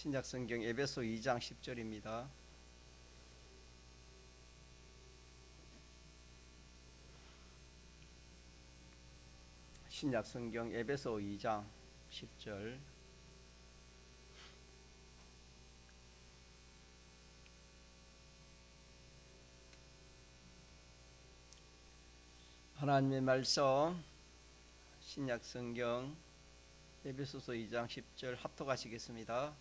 신약 성경 에베소 2장 10절입니다. 신약 성경 에베소 2장 10절. 하나님의 말씀 신약 성경 에베소서 2장 10절 합독하시겠습니다.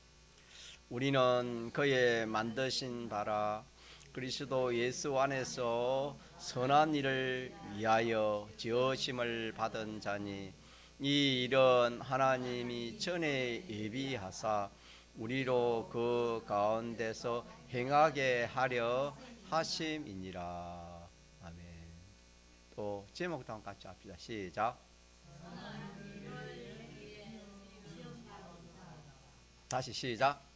우리는 그의 만드신 바라 그리스도 예수 안에서 선한 일을 위하여 지으심을 받은 자니 이 일은 하나님이 전에 예비하사 우리로 그 가운데서 행하게 하려 하심이니라. 아멘. 또 제목도 한번 같이 합시다. 시작. 다시 시작.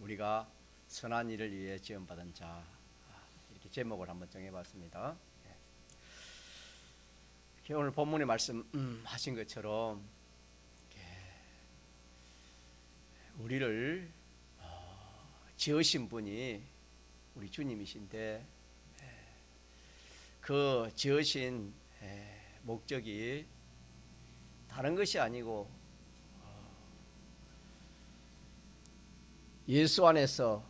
우리가 선한 일을 위해 지음받은 자, 이렇게 제목을 한번 정해봤습니다. 오늘 본문의 말씀하신 것처럼 우리를 지으신 분이 우리 주님이신데 그 지으신 목적이 다른 것이 아니고 예수 안에서,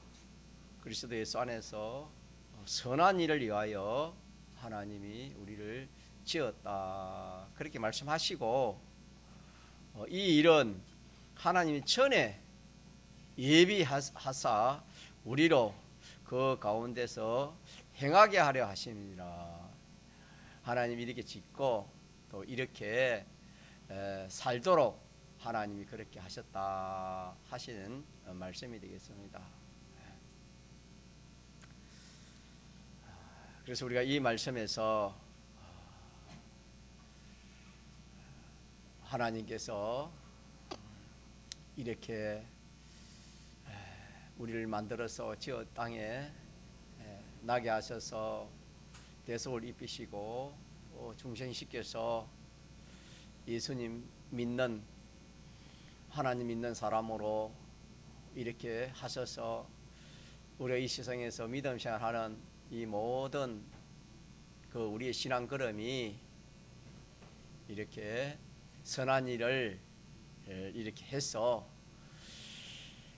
그리스도 예수 안에서 선한 일을 위하여 하나님이 우리를 지었다, 그렇게 말씀하시고, 이 일은 하나님이 전에 예비하사 우리로 그 가운데서 행하게 하려 하심이니라. 하나님이 이렇게 짓고 또 이렇게 살도록 하나님이 그렇게 하셨다 하시는 말씀이 되겠습니다. 그래서 우리가 이 말씀에서 하나님께서 이렇게 우리를 만들어서 지어 땅에 나게 하셔서 대속을 입히시고 중생시켜서 예수님 믿는, 하나님 믿는 사람으로 이렇게 하셔서 우리가 이 세상에서 믿음 생활하는 이 모든 그 우리의 신앙 걸음이 이렇게 선한 일을 이렇게 해서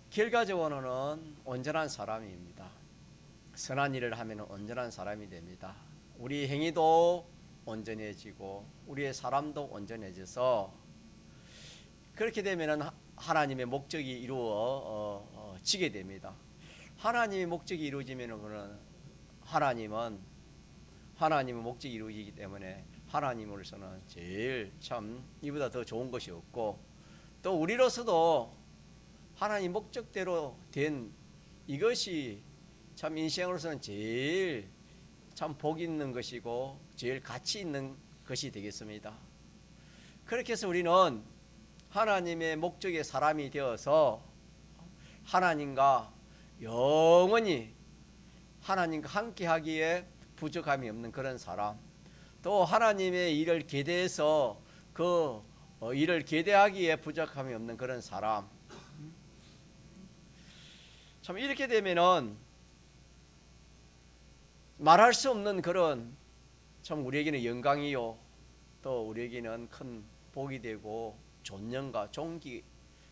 결과적으로는 온전한 사람입니다. 선한 일을 하면 온전한 사람이 됩니다. 우리 행위도 온전해지고 우리의 사람도 온전해져서 그렇게 되면 하나님의 목적이 이루어지게 됩니다. 하나님의 목적이 이루어지면 하나님의 목적이 이루어지기 때문에 하나님으로서는 제일 참 이보다 더 좋은 것이 없고, 또 우리로서도 하나님 목적대로 된 이것이 참 인생으로서는 제일 참 복 있는 것이고 제일 가치 있는 것이 되겠습니다. 그렇게 해서 우리는 하나님의 목적의 사람이 되어서 하나님과 영원히 하나님과 함께 하기에 부족함이 없는 그런 사람, 또 하나님의 일을 계대해서 그 일을 계대하기에 부족함이 없는 그런 사람, 참 이렇게 되면은 말할 수 없는 그런 참 우리에게는 영광이요 또 우리에게는 큰 복이 되고 존영과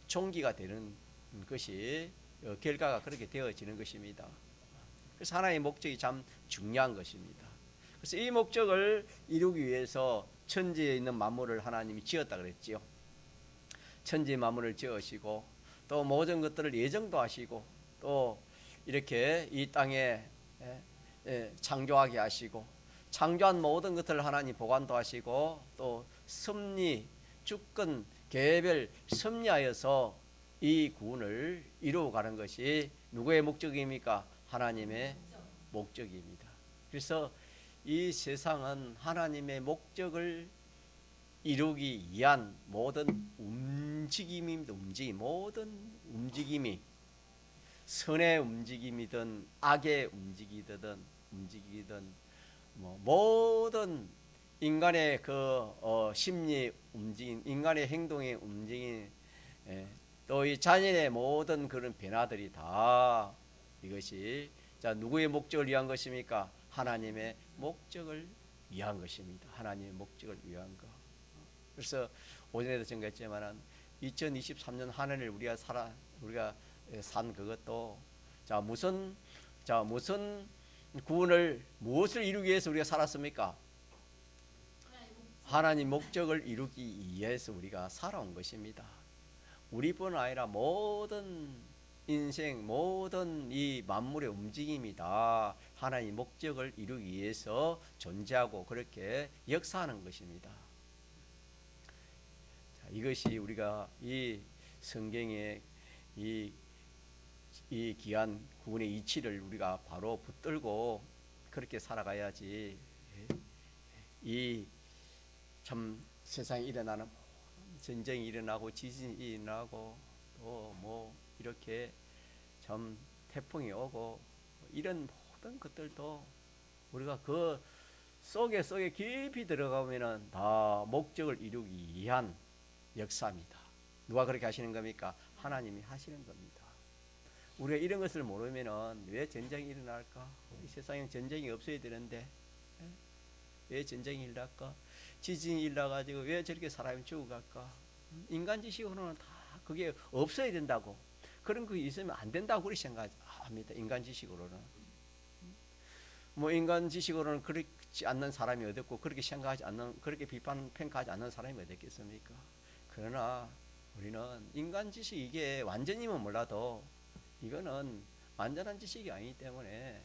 존귀가 되는 것이 결과가 그렇게 되어지는 것입니다. 그래서 하나의 목적이 참 중요한 것입니다. 그래서 이 목적을 이루기 위해서 천지에 있는 만물을 하나님이 지었다 그랬지요. 천지 만물을 지으시고 또 모든 것들을 예정도 하시고 또 이렇게 이 땅에 창조하게 하시고 창조한 모든 것들을 하나님 보관도 하시고 또 섭리, 주권, 개별 섭리하여서 이 구원을 이루어가는 것이 누구의 목적입니까? 하나님의 목적입니다. 그래서 이 세상은 하나님의 목적을 이루기 위한 모든 움직임입니다. 모든 움직임이 선의 움직임이든 악의 움직이든 모든 인간의 그 심리 움직임, 인간의 행동의 움직임, 또 이 자연의 모든 그런 변화들이 다 이것이 자 누구의 목적을 위한 것입니까? 하나님의 목적을 위한 것입니다. 하나님의 목적을 위한 것. 그래서 오전에도 전가했지만은 2023년 한 해를 우리가 산 그것도 무슨 구원을 무엇을 이루기 위해서 우리가 살았습니까? 하나님 목적을 이루기 위해서 우리가 살아온 것입니다. 우리뿐 아니라 모든 인생 모든 이 만물의 움직임이 다 하나님 목적을 이루기 위해서 존재하고 그렇게 역사하는 것입니다. 자, 이것이 우리가 이 성경의 이 귀한 구원의 이치를 우리가 바로 붙들고 그렇게 살아가야지 이 참 세상에 일어나는 전쟁이 일어나고 지진이 일어나고 또 뭐 이렇게 참 태풍이 오고 이런 모든 것들도 우리가 그 속에 깊이 들어가면은 다 목적을 이루기 위한 역사입니다. 누가 그렇게 하시는 겁니까? 하나님이 하시는 겁니다. 우리가 이런 것을 모르면은 왜 전쟁이 일어날까? 이 세상에 전쟁이 없어야 되는데 왜 전쟁이 일어날까? 지진이 일어나가지고 왜 저렇게 사람이 죽어갈까? 인간 지식으로는 다 그게 없어야 된다고 그런 거 있으면 안 된다고 그렇게 생각합니다. 인간 지식으로는 뭐 인간 지식으로는 그렇지 않는 사람이 어딨고 그렇게 생각하지 않는 그렇게 평가하지 않는 사람이 어딨겠습니까? 그러나 우리는 인간 지식 이게 완전히는 몰라도 이거는 완전한 지식이 아니기 때문에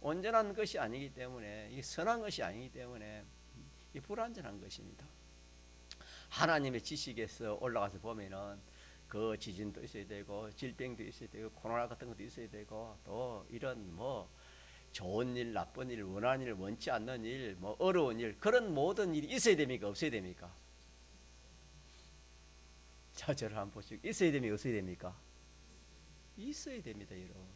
온전한 것이 아니기 때문에 이게 선한 것이 아니기 때문에 이 불완전한 것입니다. 하나님의 지식에서 올라가서 보면은 그 지진도 있어야 되고 질병도 있어야 되고 코로나 같은 것도 있어야 되고 또 이런 뭐 좋은 일, 나쁜 일, 원하는 일, 원치 않는 일, 뭐 어려운 일 그런 모든 일이 있어야 됩니까? 없어야 됩니까? 자, 저를 한번 보시고 있어야 됩니까? 없어야 됩니까? 있어야 됩니다, 여러분.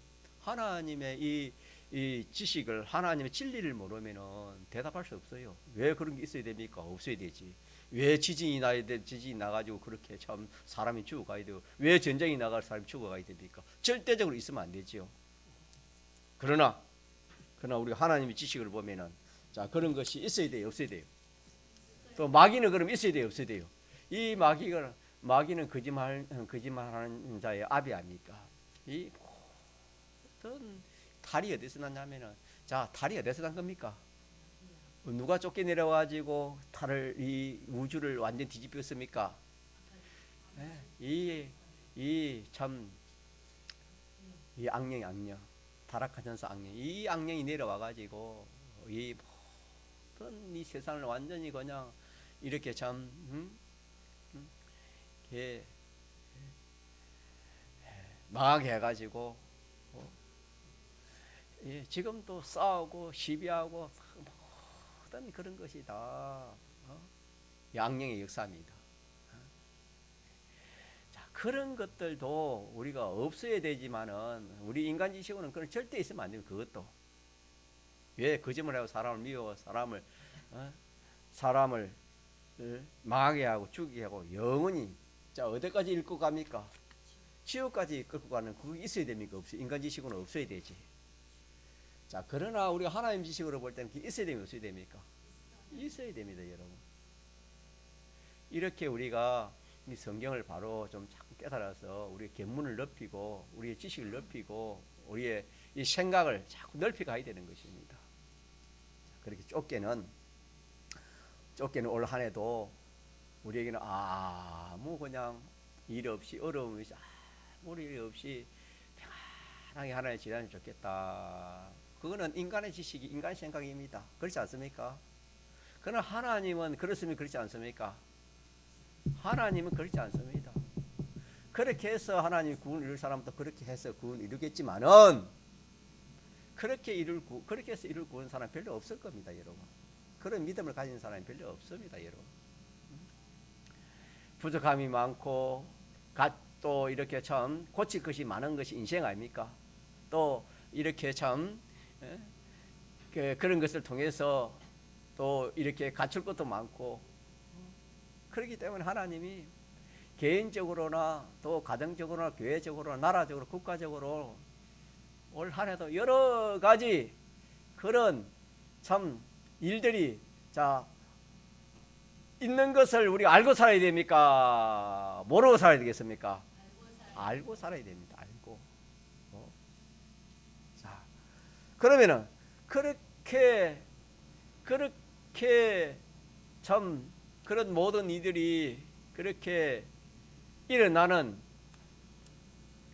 하나님의 이 지식을 하나님의 진리를 모르면은 대답할 수 없어요. 왜 그런 게 있어야 됩니까? 없어야 되지. 왜 지진이 나가지고 그렇게 참 사람이 죽어가야 되고 왜 전쟁이 나갈 사람이 죽어가야 됩니까? 절대적으로 있으면 안 되지요. 그러나 우리가 하나님의 지식을 보면은 자 그런 것이 있어야 돼요, 없어야 돼요. 또 마귀는 그럼 있어야 돼요, 없어야 돼요. 이 마귀는 거짓말하는 자의 아비 아닙니까? 이 모든 달이 어디서 났냐면은 자 달이 어디서 난 겁니까? 누가 쫓겨내려가지고 달을 이 우주를 완전 뒤집혔습니까? 이 악령 타락한 전사 악령 이 악령이 내려와가지고 이 모든 이 세상을 완전히 그냥 이렇게 참 망하게 해가지고 지금도 싸우고 시비하고 모든 그런 것이 다 악령의 역사입니다. 자, 그런 것들도 우리가 없어야 되지만은 우리 인간 지식으로는 그건 절대 있으면 안 돼요. 그것도 왜 거짓말하고 사람을 미워 사람을 망하게 하고 죽이게 하고 영원히 자 어디까지 읽고 갑니까? 지옥까지 끌고 가는 그게 있어야 됩니까? 없어요. 인간 지식으로는 없어야 되지. 자 그러나 우리가 하나님 지식으로 볼 때는 있어야 됩니까? 없어야 됩니까? 있어야 됩니다, 여러분. 이렇게 우리가 이 성경을 바로 좀 자꾸 깨달아서 우리의 견문을 넓히고 우리의 지식을 넓히고 우리의 이 생각을 자꾸 넓혀 가야 되는 것입니다. 그렇게 쫓게는 올 한 해도 우리에게는 아무 그냥 일 없이 어려움 없이 아무 일 없이 편안하게 하나님 지나면 좋겠다. 그거는 인간의 지식이 인간의 생각입니다. 그렇지 않습니까? 그러나 하나님은 그렇습니까? 그렇지 않습니까? 하나님은 그렇지 않습니다. 그렇게 해서 하나님 구원 이룰 사람도 그렇게 해서 구원 이루겠지만은 그렇게 해서 이룰 구원 사람 별로 없을 겁니다, 여러분. 그런 믿음을 가진 사람이 별로 없습니다, 여러분. 부족함이 많고 또 이렇게 참 고칠 것이 많은 것이 인생 아닙니까? 또 이렇게 참 그런 것을 통해서 또 이렇게 갖출 것도 많고, 그렇기 때문에 하나님이 개인적으로나 또 가정적으로나 교회적으로 나라적으로 국가적으로 올 한 해도 여러 가지 그런 참 일들이 자 있는 것을 우리가 알고 살아야 됩니까? 모르고 살아야 되겠습니까? 알고 살아야 됩니다. 알고. 자, 그러면은 그렇게 참 그런 모든 이들이 그렇게 일어나는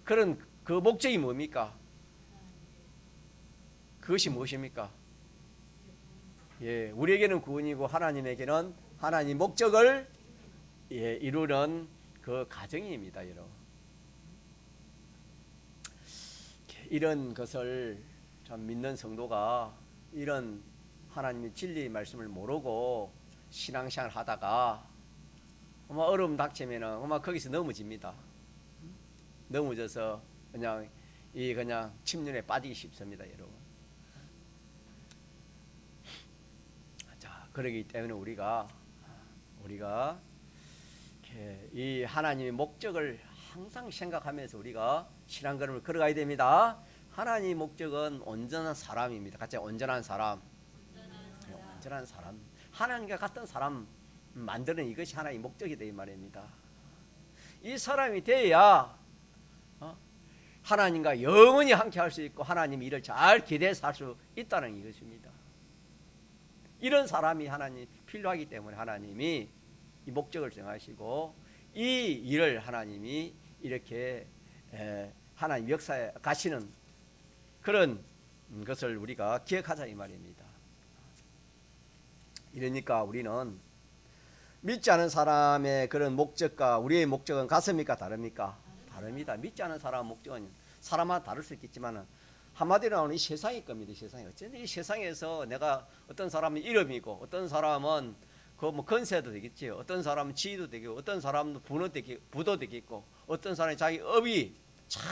그런 그 목적이 뭡니까? 그것이 무엇입니까? 예, 우리에게는 구원이고 하나님에게는 하나님 목적을 이루는 그 과정입니다, 여러분. 이런 것을 참 믿는 성도가 이런 하나님의 진리의 말씀을 모르고 신앙생활 하다가 어려움 닥치면은 거기서 넘어집니다. 넘어져서 그냥 침륜에 빠지기 쉽습니다, 여러분. 자, 그러기 때문에 우리가 이 하나님의 목적을 항상 생각하면서 우리가 신앙걸음을 걸어가야 됩니다. 하나님의 목적은 온전한 사람입니다. 같이 온전한 사람. 온전한 사람. 하나님과 같은 사람 만드는 이것이 하나의 목적이다 이 말입니다. 이 사람이 돼야 하나님과 영원히 함께 할 수 있고 하나님 일을 잘 기대해서 할 수 있다는 이것입니다. 이런 사람이 하나님 필요하기 때문에 하나님이 이 목적을 정하시고 이 일을 하나님이 이렇게 하나님 역사에 가시는 그런 것을 우리가 기억하자 이 말입니다. 이러니까 우리는 믿지 않은 사람의 그런 목적과 우리의 목적은 같습니까? 다릅니까? 다릅니다. 믿지 않은 사람의 목적은 사람마다 다를 수 있겠지만 한마디로 하면 이 세상일 겁니다. 세상에 어쨌든 이 세상에서 내가 어떤 사람은 이름이고 어떤 사람은 그 뭐 건세도 되겠지. 어떤 사람은 지위도 되고 어떤 사람은 부도 되겠고 어떤 사람이 자기 업이 참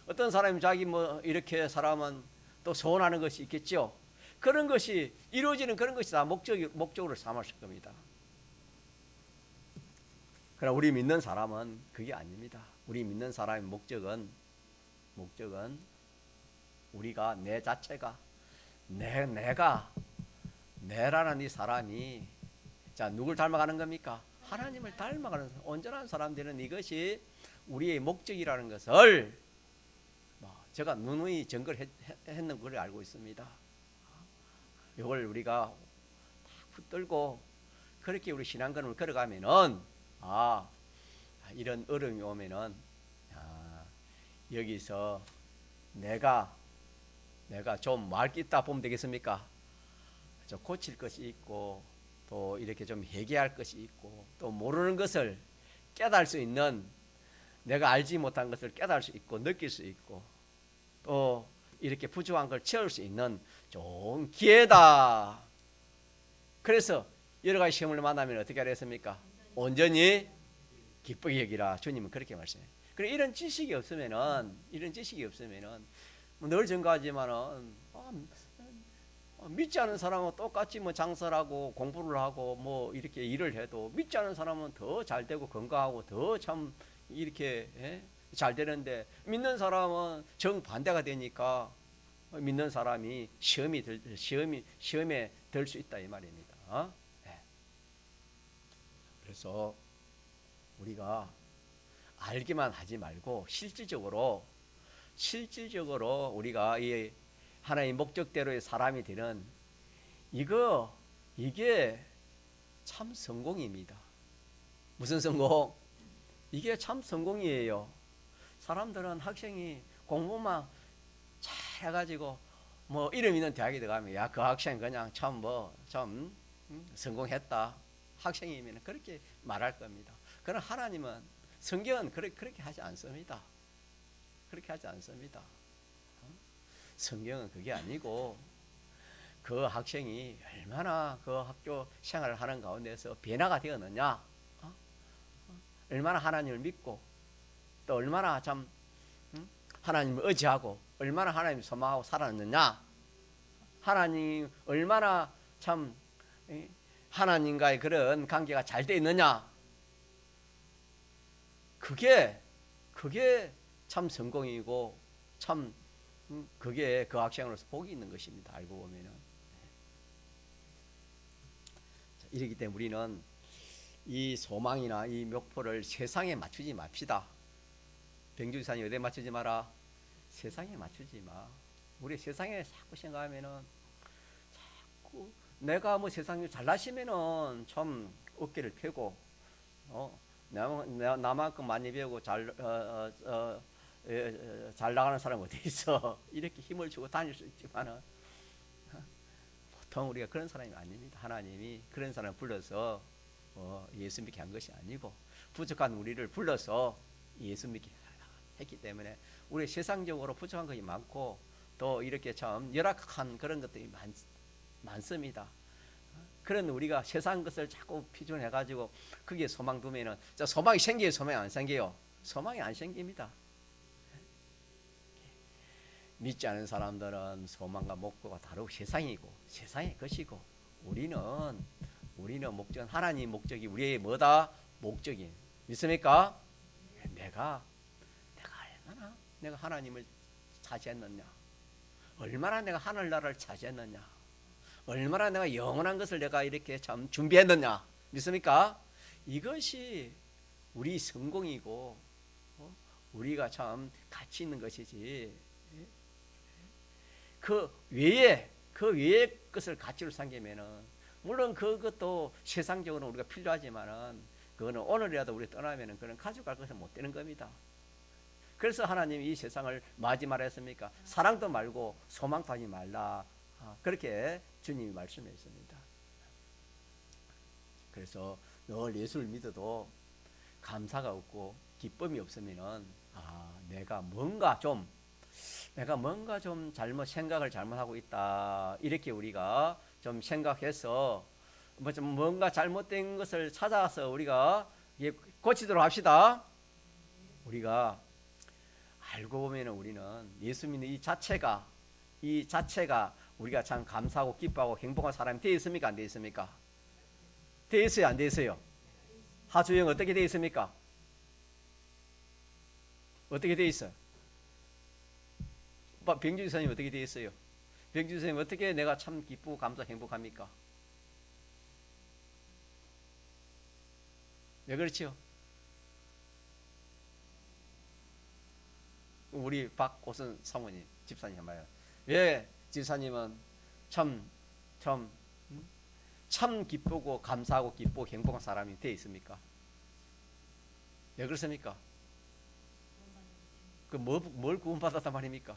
어떤 사람이 자기 뭐 이렇게 사람은 또 소원하는 것이 있겠죠. 그런 것이 이루어지는 그런 것이 다 목적으로 삼았을 겁니다. 그러나 우리 믿는 사람은 그게 아닙니다. 우리 믿는 사람의 목적은 우리가 내 자체가 내라는 이 사람이 자 누굴 닮아가는 겁니까? 하나님을 닮아가는 온전한 사람 되는 이것이 우리의 목적이라는 것을 제가 누누이 증거했는 걸 알고 있습니다. 이걸 우리가 붙들고 그렇게 우리 신앙걸음을 걸어가면은 이런 어려움이 오면은 여기서 내가 좀 말 게 있다 보면 되겠습니까? 좀 고칠 것이 있고 또 이렇게 좀 회개할 것이 있고 또 모르는 것을 깨달을 수 있는 내가 알지 못한 것을 깨달을 수 있고 느낄 수 있고 또 이렇게 부족한 걸 채울 수 있는 좋은 기회다. 그래서 여러 가지 시험을 만나면 어떻게 하랬습니까? 온전히 기쁘게 여기라. 주님은 그렇게 말씀해요. 그래 이런 지식이 없으면은 늘 증거하지만은 믿지 않은 사람은 똑같이 뭐 장사를 하고 공부를 하고 뭐 이렇게 일을 해도 믿지 않은 사람은 더 잘 되고 건강하고 더 참 이렇게 잘 되는데 믿는 사람은 정반대가 되니까 믿는 사람이 시험에 들 수 있다 이 말입니다. 그래서 우리가 알기만 하지 말고 실질적으로 우리가 이 하나의 목적대로의 사람이 되는 이게 참 성공입니다. 무슨 성공? 이게 참 성공이에요. 사람들은 학생이 공부만 잘 해가지고 뭐 이름 있는 대학에 들어가면 야 그 학생 그냥 참 성공했다. 학생이면 그렇게 말할 겁니다. 그러나 하나님은 성경은 그렇게 하지 않습니다. 그렇게 하지 않습니다. 성경은 그게 아니고 그 학생이 얼마나 그 학교 생활을 하는 가운데서 변화가 되었느냐, 얼마나 하나님을 믿고 또 얼마나 참 하나님을 의지하고 얼마나 하나님을 소망하고 살았느냐, 하나님 얼마나 참 하나님과의 그런 관계가 잘 돼 있느냐? 그게 참 성공이고 참 그게 그 학생으로서 복이 있는 것입니다. 알고 보면은. 이렇기 때문에 우리는 이 소망이나 이 목표를 세상에 맞추지 맙시다. 병주사님 어디에 맞추지 마라? 세상에 맞추지 마. 우리 세상에 자꾸 생각하면은 자꾸 내가 뭐 세상에 잘나시면은 참 어깨를 펴고 나만큼 많이 배우고 잘 나가는 사람 어디 있어? 이렇게 힘을 주고 다닐 수 있지만은 보통 우리가 그런 사람이 아닙니다. 하나님이 그런 사람 불러서 예수 믿게 한 것이 아니고 부족한 우리를 불러서 예수 믿게 했기 때문에 우리 세상적으로 부족한 것이 많고 또 이렇게 참 열악한 그런 것들이 많습니다. 그런 우리가 세상 것을 자꾸 피존해 가지고 거기에 소망 두면은 소망이 생겨요, 소망이 안 생겨요? 소망이 안 생깁니다. 믿지 않은 사람들은 소망과 목표가 다르고 세상이고 세상의 것이고 우리는 목적은 하나님 목적이 우리의 뭐다? 목적이 믿습니까? 내가 얼마나 내가 하나님을 차지했느냐, 얼마나 내가 하늘나라를 차지했느냐, 얼마나 내가 영원한 것을 내가 이렇게 참 준비했느냐, 믿습니까? 이것이 우리 성공이고 우리가 참 가치 있는 것이지. 그 외에 것을 가치로 삼기면은 물론 그것도 세상적으로 우리가 필요하지만은 그거는 오늘이라도 우리 떠나면은 그런 가져갈 것은 못 되는 겁니다. 그래서 하나님이 이 세상을 맞이 말했습니까? 사랑도 말고 소망도 하지 말라. 그렇게 주님이 말씀했습니다. 그래서 늘 예수를 믿어도 감사가 없고 기쁨이 없으면은 내가 뭔가 좀 생각을 잘못하고 있다. 이렇게 우리가 좀 생각해서 뭔가 잘못된 것을 찾아서 우리가 고치도록 합시다. 우리가 알고 보면 우리는 예수 믿는 이 자체가 우리가 참 감사하고 기뻐하고 행복한 사람이 되어 있습니까? 안 되어 있습니까? 되어 있어요? 안 되어 있어요? 하주영 어떻게 되어 있습니까? 어떻게 되어 있어요? 병주 지사님 어떻게 되어 있어요? 병주 지사님 어떻게 내가 참 기쁘고 감사 행복합니까? 왜 그렇지요? 우리 박고선 사모님 집사님 한마요. 왜 집사님은 참 기쁘고 감사하고 기쁘고 행복한 사람이 되어 있습니까? 왜 그렇습니까? 뭘 구원받았단 말입니까?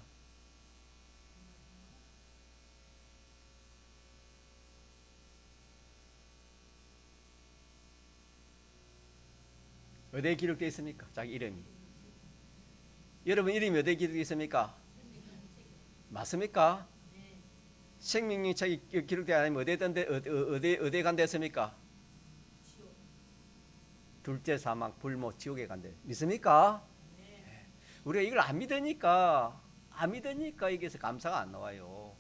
어디에 기록되어 있습니까? 자기 이름이. 여러분 이름이 어디에 기록되어 있습니까? 맞습니까? 생명의 책이 기록되어 아니면 어디에 간다 했습니까? 둘째 사막 불모 지옥에 간대. 믿습니까? 우리가 이걸 안 믿으니까 이게서 감사가 안 나와요.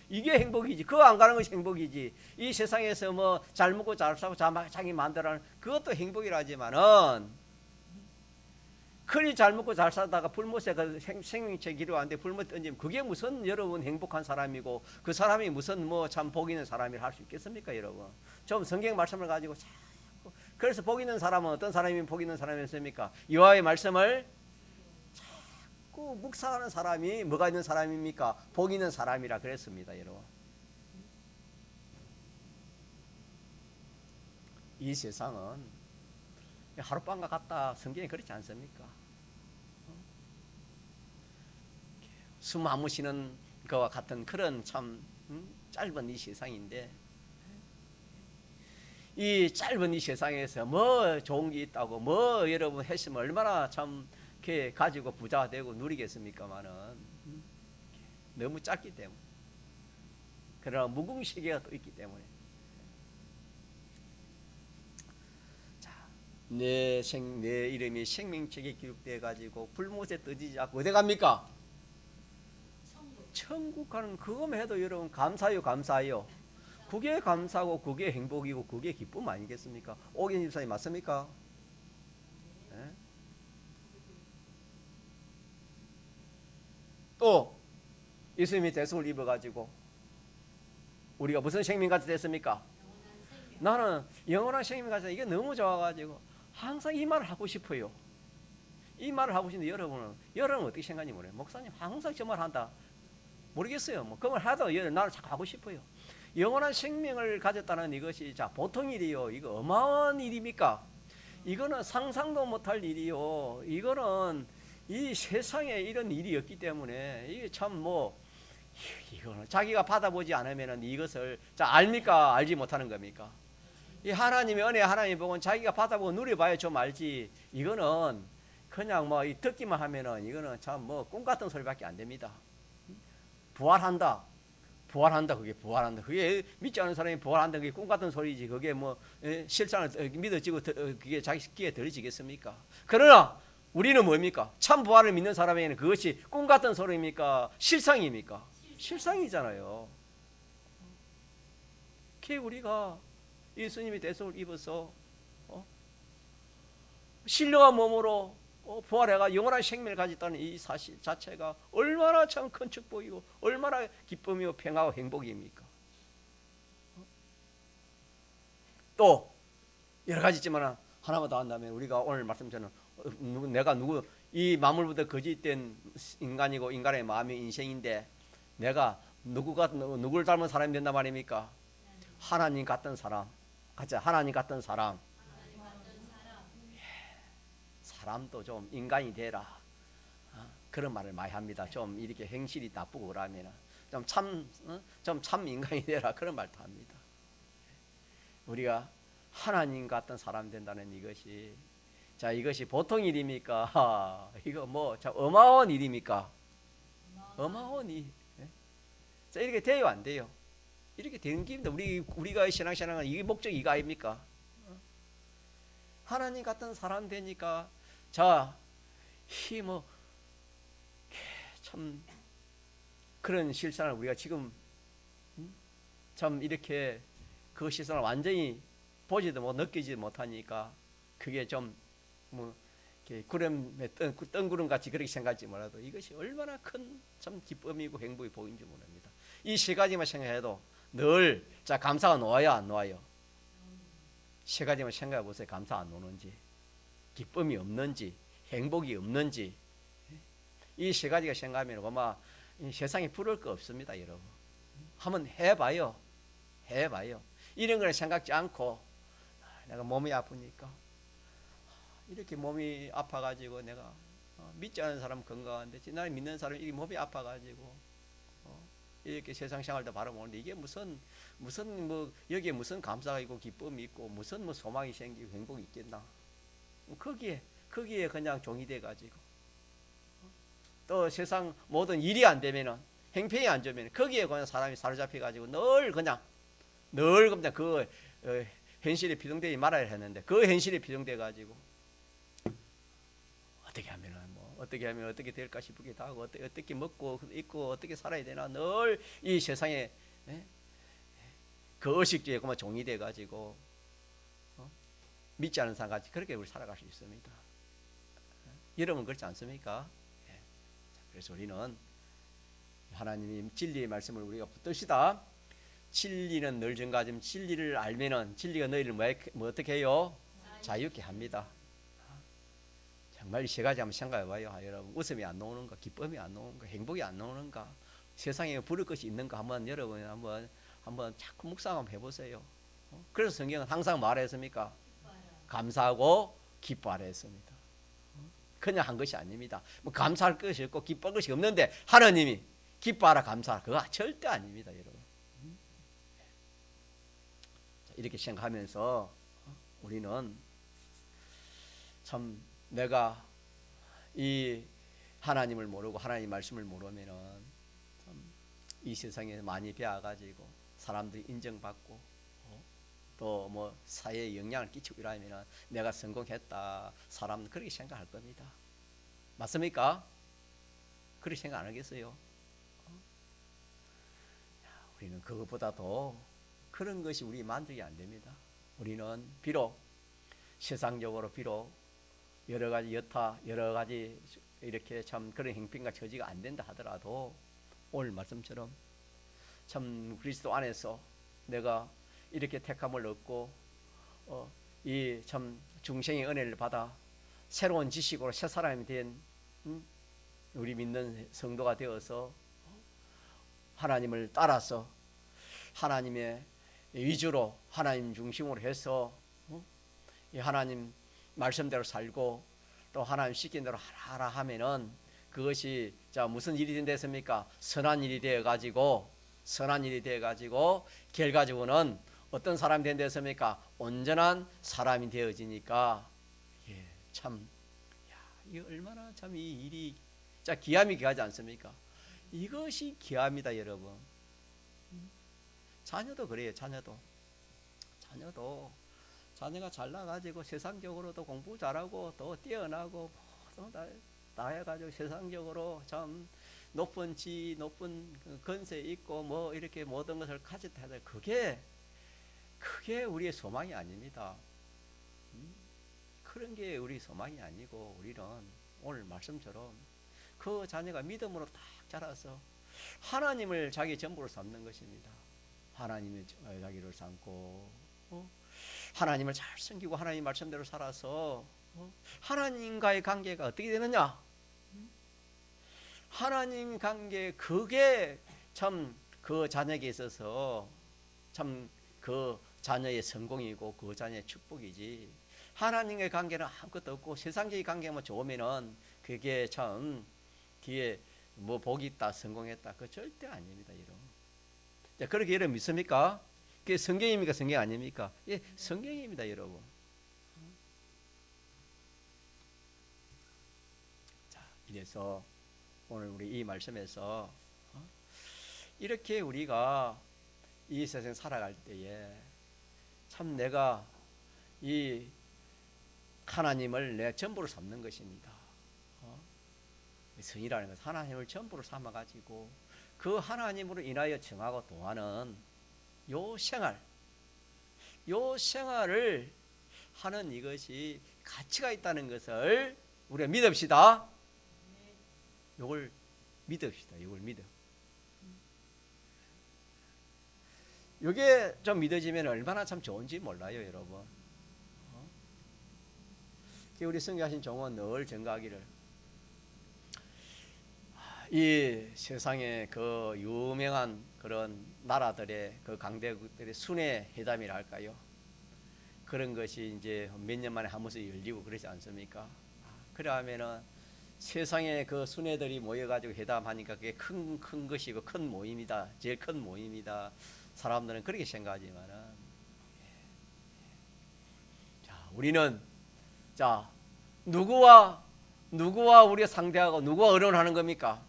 이게 행복이지. 그거 안 가는 것이 행복이지. 이 세상에서 뭐 잘 먹고 잘 사고 자기 마음대로 그것도 행복이라지만은 그리 잘 먹고 잘 살다가 불못에 그 생명체 기록하는데 불못 던지면 그게 무슨 여러분 행복한 사람이고 그 사람이 무슨 뭐 참 복 있는 사람이라 할 수 있겠습니까, 여러분? 좀 성경 말씀을 가지고 자꾸 그래서 복 있는 사람은 어떤 사람이 복 있는 사람이었습니까? 여호와의 말씀을 자꾸 묵상하는 사람이 뭐가 있는 사람입니까? 복 있는 사람이라 그랬습니다, 여러분. 이 세상은 하룻밤과 같다. 성경이 그렇지 않습니까? 숨 안 쉬는 것과 같은 그런 참 짧은 이 세상인데 이 짧은 이 세상에서 뭐 좋은 게 있다고 뭐 여러분 했으면 얼마나 참 이렇게 가지고 부자가 되고 누리겠습니까마는 너무 짧기 때문에 그러나 무궁시계가 또 있기 때문에 내 이름이 생명책에 기록되어 가지고 불못에 떠지지 않고 어디 갑니까? 천국 가는 그거만 해도 여러분 감사해요. 그게 감사고 그게 행복이고 그게 기쁨 아니겠습니까? 오긴 집사님 맞습니까? 예? 또 예수님이 대속을 입어가지고 우리가 무슨 생명같이 됐습니까? 나는 영원한 생명같이 이게 너무 좋아가지고 항상 이 말을 하고 싶어요. 이 말을 하고 싶은데 여러분은 어떻게 생각하는지 모르겠어요. 목사님 항상 저 말 한다. 모르겠어요. 뭐 그 말 하다 나는 자꾸 하고 싶어요. 영원한 생명을 가졌다는 이것이 자 보통 일이요. 이거 어마어마한 일입니까? 이거는 상상도 못할 일이요. 이거는 이 세상에 이런 일이었기 때문에 이게 참 뭐 이거는 자기가 받아보지 않으면은 이것을 자 알니까 알지 못하는 겁니까? 이 하나님의 은혜 하나님의 복은 자기가 받아보고 누려봐야 좀 알지. 이거는 그냥 뭐 듣기만 하면은 이거는 참 뭐 꿈 같은 소리밖에 안 됩니다. 부활한다. 부활한다. 그게 부활한다. 그게 믿지 않는 사람이 부활한다. 그게 꿈 같은 소리지. 그게 뭐 실상을 믿어지고 그게 자기 귀에 들리지겠습니까? 그러나 우리는 뭡니까? 참 부활을 믿는 사람에게는 그것이 꿈 같은 소리입니까? 실상입니까? 실상이잖아요. 그게 우리가 예수님이 대속을 입어서 신령한 몸으로 부활해가 영원한 생명을 가졌다는 이 사실 자체가 얼마나 참 큰 축복이고 얼마나 기쁨이고 평화와 행복입니까? 또 여러 가지 있지만 하나만 더 한다면 우리가 오늘 말씀처럼 내가 누구 이 만물부터 거짓된 인간이고 인간의 마음이 인생인데 내가 누구를 닮은 사람이 된단 말입니까? 하나님 같은 사람, 같이 하나님 같은 사람. 사람도 좀 인간이 되라. 그런 말을 많이 합니다. 좀 이렇게 행실이 나쁘고 그러면 좀 참 인간이 되라 그런 말도 합니다. 우리가 하나님 같은 사람 된다는 이것이 자 이것이 보통 일입니까? 이거 뭐 참 어마어마한 일입니까? 어마어마한 일. 자 이렇게 돼요 안 돼요? 이렇게 되는 길입니다. 우리가 신앙생활은 이 목적이 이거 아닙니까? 하나님 같은 사람 되니까 자, 이 뭐 참 그런 실상을 우리가 지금 참 이렇게 그 실상을 완전히 보지도 못 느끼지 못하니까 그게 좀 뭐 구름에 뜬구름 같이 그렇게 생각하지 몰라도 이것이 얼마나 큰 참 기쁨이고 행복이 보이는지 모릅니다. 이 세 가지만 생각해도 늘 자 감사가 놓아요 안 놓아요? 세 가지만 생각해 보세요. 감사 안 놓는지, 기쁨이 없는지, 행복이 없는지 이 세 가지가 생각하면 아마 세상에 부러울 거 없습니다, 여러분. 한번 해봐요. 이런 걸 생각지 않고 내가 몸이 아프니까 이렇게 몸이 아파가지고 내가 믿지 않는 사람 건강한데 나를 믿는 사람이 이렇게 몸이 아파가지고 이렇게 세상 생활도 바라보는데 이게 무슨 뭐 여기에 무슨 감사가 있고 기쁨이 있고 무슨 뭐 소망이 생기고 행복이 있겠나? 거기에 그냥 종이 돼 가지고 또 세상 모든 일이 안 되면은 행편이 안 좋으면 거기에 그냥 사람이 사로잡혀 가지고 늘 그냥 그 현실에 비동되지 말아야 했는데 그 현실에 비동돼 가지고 어떻게 하면 어떻게 될까 싶기도 하고 어떻게 먹고 입고 어떻게 살아야 되나 늘 이 세상에 그 의식주의에 그만 종이 돼 가지고 믿지 않는 사람같이 그렇게 우리 살아갈 수 있습니다. 여러분 그렇지 않습니까? 그래서 우리는 하나님이 진리의 말씀을 우리가 붙듭시다. 진리는 늘 증가하지만 진리를 알면은 진리가 너희를 뭐 어떻게 해요? 자유케 합니다. 정말 이 세 가지 한번 생각해봐요. 여러분 웃음이 안 나오는가, 기쁨이 안 나오는가, 행복이 안 나오는가, 세상에 부를 것이 있는가 한번 여러분 한번 자꾸 묵상 한번 해보세요. 그래서 성경은 항상 말했습니까? 감사하고 기뻐하라 했습니다. 그냥 한 것이 아닙니다. 뭐 감사할 것이 없고 기뻐할 것이 없는데 하나님이 기뻐하라 감사하라 그거 절대 아닙니다, 여러분. 이렇게 생각하면서 우리는 참 내가 이 하나님을 모르고 하나님 말씀을 모르면은 이 세상에 많이 배워가지고 사람들이 인정받고 또 뭐 사회에 영향을 끼치고 이러면은 내가 성공했다 사람은 그렇게 생각할 겁니다. 맞습니까? 그렇게 생각 안 하겠어요? 우리는 그것보다도 그런 것이 우리 만족이 안 됩니다. 우리는 비록 세상적으로 비록 여러 가지 여타 여러 가지 이렇게 참 그런 행편과 처지가 안 된다 하더라도 오늘 말씀처럼 참 그리스도 안에서 내가 이렇게 택함을 얻고 이 참 중생의 은혜를 받아 새로운 지식으로 새 사람이 된 우리 믿는 성도가 되어서 하나님을 따라서 하나님의 위주로 하나님 중심으로 해서 이 하나님 말씀대로 살고 또 하나님 시킨 대로 하라 하면은 그것이 자 무슨 일이 된댔습니까? 선한 일이 되어 가지고 결과적으로는 어떤 사람이 된댔습니까? 온전한 사람이 되어지니까 참 이 얼마나 참 이 일이 자 기함이 귀하지 않습니까? 이것이 기함이다 여러분. 자녀도 그래요. 자녀가 잘나가지고 세상적으로도 공부 잘하고 또 뛰어나고 다 해가지고 세상적으로 참 높은 건세 있고 뭐 이렇게 모든 것을 가졌다 해도 그게 우리의 소망이 아닙니다. 그런 게 우리 소망이 아니고 우리는 오늘 말씀처럼 그 자녀가 믿음으로 딱 자라서 하나님을 자기 전부로 삼는 것입니다. 하나님의 자기를 삼고 하나님을 잘 섬기고 하나님 말씀대로 살아서 하나님과의 관계가 어떻게 되느냐? 하나님 관계 그게 참 그 자녀에게 있어서 참 그 자녀의 성공이고 그 자녀의 축복이지. 하나님의 관계는 아무것도 없고 세상적인 관계만 좋으면은 그게 참 뒤에 뭐 복이 있다 성공했다 그 절대 아닙니다. 여러분. 자, 그렇게 여러분 믿습니까? 그게 성경입니까? 성경 아닙니까? 예, 성경입니다, 여러분. 자, 이래서 오늘 우리 이 말씀에서 이렇게 우리가 이 세상 살아갈 때에 참 내가 이 하나님을 내 전부로 삼는 것입니다. 성이라는 것은 하나님을 전부로 삼아가지고 그 하나님으로 인하여 정하고 동하는 요 생활을 하는 이것이 가치가 있다는 것을 우리가 믿읍시다. 요걸 믿읍시다. 요걸 믿어. 요게 좀 믿어지면 얼마나 참 좋은지 몰라요, 여러분. 우리 성경하신 종은 늘 증거하기를 이 세상의 그 유명한 그런 나라들의 그 강대국들의 순회 회담이라 할까요? 그런 것이 이제 몇 년 만에 한 번씩 열리고 그러지 않습니까? 그래 하면은 세상에 그 순회들이 모여가지고 회담하니까 그게 큰 것이고 큰 모임이다. 제일 큰 모임이다. 사람들은 그렇게 생각하지만은 자, 우리는 자, 누구와 우리가 상대하고 누구와 의논하는 겁니까?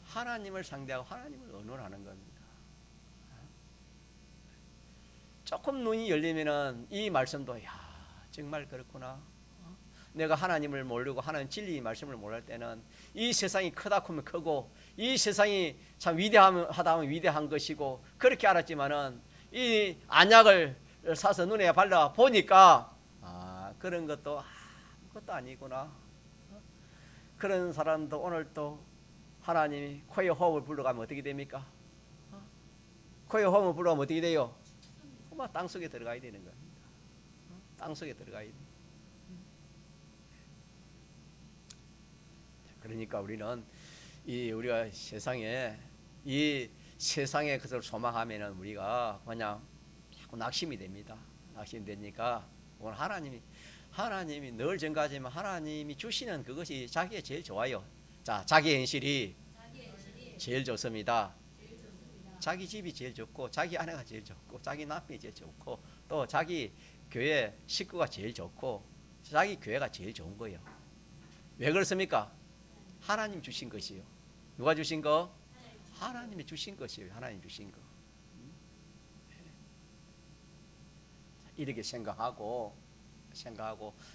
하나님을 상대하고 하나님을 의논하는 겁니다. 조금 눈이 열리면은 이 말씀도 정말 그렇구나. 내가 하나님을 모르고 하나님 진리의 말씀을 몰랄 때는 이 세상이 크다 크면 크고 이 세상이 참 위대하다 하면 위대한 것이고 그렇게 알았지만은 이 안약을 사서 눈에 발라 보니까 그런 것도 아무것도 아니구나. 그런 사람도 오늘 또 하나님이 코에 호흡을 불러가면 어떻게 됩니까? 코에 호흡을 불러가면 어떻게 돼요? 땅속에 들어가야 되는 겁니다. 땅속에 들어가야 돼. 그러니까 우리는 우리가 이 세상에 그것을 소망하면은 우리가 그냥 자꾸 낙심이 됩니다. 낙심이 되니까 오늘 하나님이 늘 증가하지만 하나님이 주시는 그것이 자기에 제일 좋아요. 자, 자기 현실이 제일 좋습니다. 자기 집이 제일 좋고 자기 아내가 제일 좋고 자기 남편이 제일 좋고 또 자기 교회 식구가 제일 좋고 자기 교회가 제일 좋은 거예요. 왜 그렇습니까? 하나님 주신 것이요. 누가 주신 거? 하나님이 주신 것이요. 하나님 주신 거. 이렇게 생각하고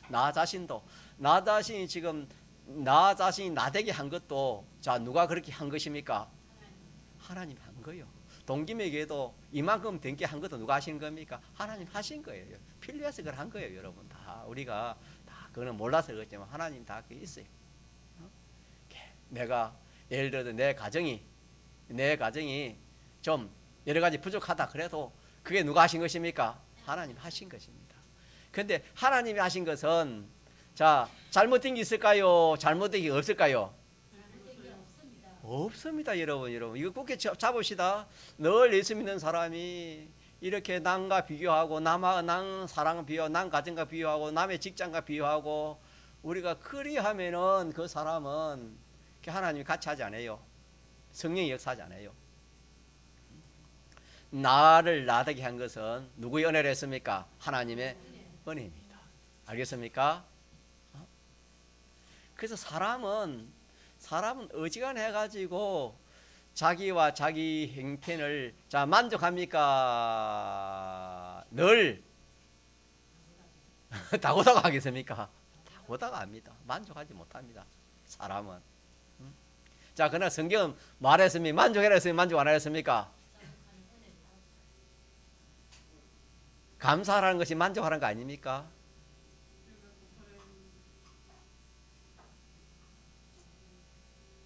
나 자신이 지금 나 자신이 나되게 한 것도 자 누가 그렇게 한 것입니까? 하나님 한 거요. 동기에게도 이만큼 된 게 한 것도 누가 하신 겁니까? 하나님 하신 거예요. 필요해서 그걸 한 거예요, 여러분. 다 우리가 다 그거는 몰라서 그렇지만 하나님 다 그게 있어요. 내가 예를 들어서 내 가정이 좀 여러 가지 부족하다 그래도 그게 누가 하신 것입니까? 하나님 하신 것입니다. 그런데 하나님이 하신 것은 자 잘못된 게 있을까요? 잘못된 게 없을까요? 없습니다, 여러분. 이거 꼭 잡읍시다. 늘 예수 믿는 사람이 이렇게 남과 비교하고 남 사랑과 비교하고 남 가정과 비교하고 남의 직장과 비교하고 우리가 그리하면은 그 사람은 하나님이 같이 하지 않아요. 성령이 역사하지 않아요. 나를 나되게 한 것은 누구의 은혜를 했습니까? 하나님의 은혜입니다. 알겠습니까? 그래서 사람은 어지간해 가지고 자기와 자기 형편을 자 만족합니까? 늘 다고다가 하겠습니까? 다고다가 합니다. 만족하지 못합니다. 사람은. 자, 그러나 성경은 말했습니까? 만족해라 했습니까? 만족 안 하셨습니까? 감사하라는 것이 만족하라는 거 아닙니까?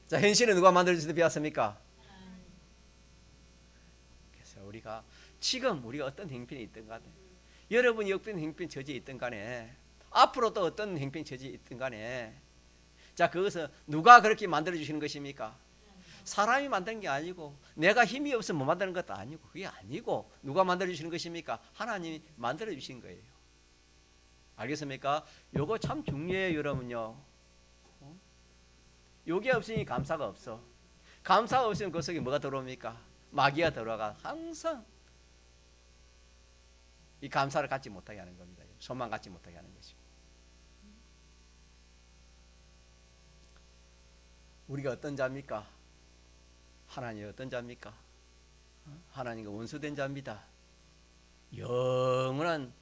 자, 현실은 누가 만들어주셔서 배웠습니까? 그래서 우리가 지금 우리가 어떤 형편이 있든 간에 여러분이 어떤 형편 처지에 있든 간에 앞으로 또 어떤 형편 처지에 있든 간에 자, 그것은 누가 그렇게 만들어주시는 것입니까? 사람이 만든 게 아니고 내가 힘이 없으면 못 만드는 것도 아니고 그게 아니고 누가 만들어주시는 것입니까? 하나님이 만들어주신 거예요. 알겠습니까? 요거 참 중요해요, 여러분요. 요게 없으니 감사가 없어. 감사가 없으면 그 속에 뭐가 들어옵니까? 마귀가 들어가 항상 이 감사를 갖지 못하게 하는 겁니다. 소망 갖지 못하게 하는 것이고. 우리가 어떤 자입니까? 하나님이 어떤 자입니까? 하나님과 원수된 자입니다. 영원한